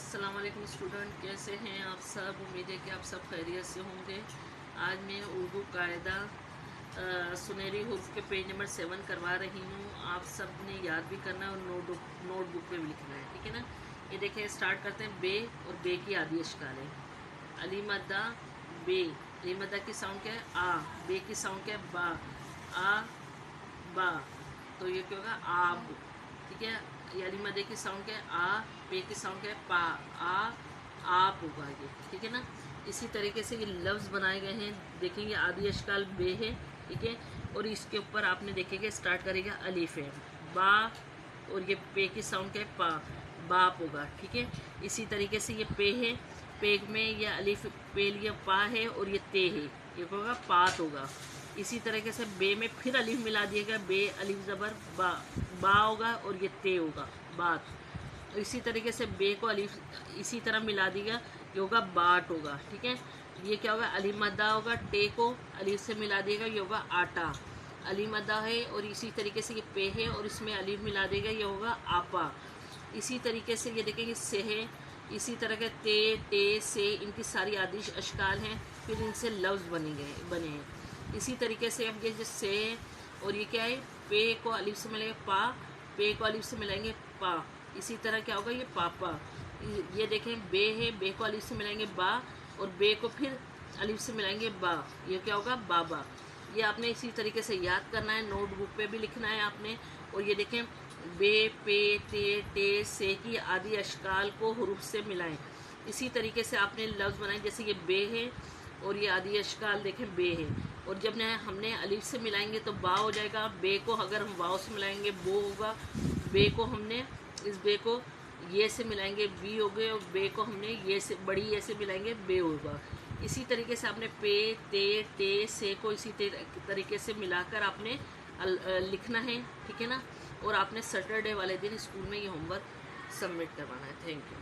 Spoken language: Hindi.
अस्सलाम वालेकुम स्टूडेंट, कैसे हैं आप सब। उम्मीद है कि आप सब खैरियत से होंगे। आज मैं उर्दू कायदा सुनहरी हुर्फ के पेज नंबर 7 करवा रही हूँ। आप सब ने याद भी करना है और नोटबुक पे भी लिखना है, ठीक है ना। ये देखें, स्टार्ट करते हैं। बे और बे की आदि अशकाल है। अली मद्दा बे, अली मद्दा की साउंड क्या है आ, बे की साउंड क्या है बा, आ बा, तो ये क्या होगा आब, ठीक है। ये अली मद्दे की साउंड क्या है आ, पे की साउंड क्या है पा, आप होगा ये, ठीक है ना। इसी तरीके से ये लफ्ज़ बनाए गए हैं। देखेंगे आदि अशकाल बे है, ठीक है। और इसके ऊपर आपने देखेंगे स्टार्ट करेगा अलीफ है, बा, और ये पे की साउंड क्या है पा, बाप होगा, ठीक है। इसी तरीके से ये पे है, पे में ये अलीफ पे लिए पा है और ये ते है, ये होगा पात होगा। इसी तरीके से बे में फिर अलीफ मिला दिएगा, बे अलीफ ज़बर बा होगा और ये ते होगा बात। इसी तरीके से बे को अलीफ इसी तरह मिला दिएगा, ये होगा बाट होगा, ठीक है। ये क्या होगा अली मद्दा होगा, टे को अलीफ से मिला दिएगा, ये होगा आटा, अली मद्दा है। और इसी तरीके से ये पे है और इसमें अलीफ मिला देगा, ये होगा आपा। इसी तरीके से ये देखेंगे से है, इसी तरह के ते टे से, इनकी सारी आदिश अशकाल हैं, फिर इनसे लफ्ज़ बने हैं। इसी तरीके से अब ये जो से है और ये क्या है पे को अलिफ से मिलेंगे पा, पे को अलिफ से मिलाएंगे पा। इसी तरह क्या होगा ये पापा। ये देखें बे है, बे को अलिफ से मिलाएंगे बा और बे को फिर अलिफ से मिलाएंगे बा, ये क्या होगा बाबा। ये आपने इसी तरीके से याद करना है, नोटबुक पे भी लिखना है आपने। और ये देखें बे पे ते टे से की आदि अशकाल को हुरूफ से मिलाएं। इसी तरीके से आपने लफ्ज़ बनाए, जैसे ये बे है और ये आदि अशकाल देखें बे है, और जब हमने अलिफ से मिलाएंगे तो बा हो जाएगा। बे को अगर हम वाव से मिलाएंगे बो होगा। बे को हमने इस बे को ये से मिलाएंगे बी हो गए, और बे को हमने ये से बड़ी ये से मिलाएंगे बे होगा। इसी तरीके से आपने पे ते टे से को इसी तरीके से मिलाकर आपने लिखना है, ठीक है ना। और आपने सैटरडे वाले दिन स्कूल में ये होमवर्क सबमिट करवाना है। Thank you.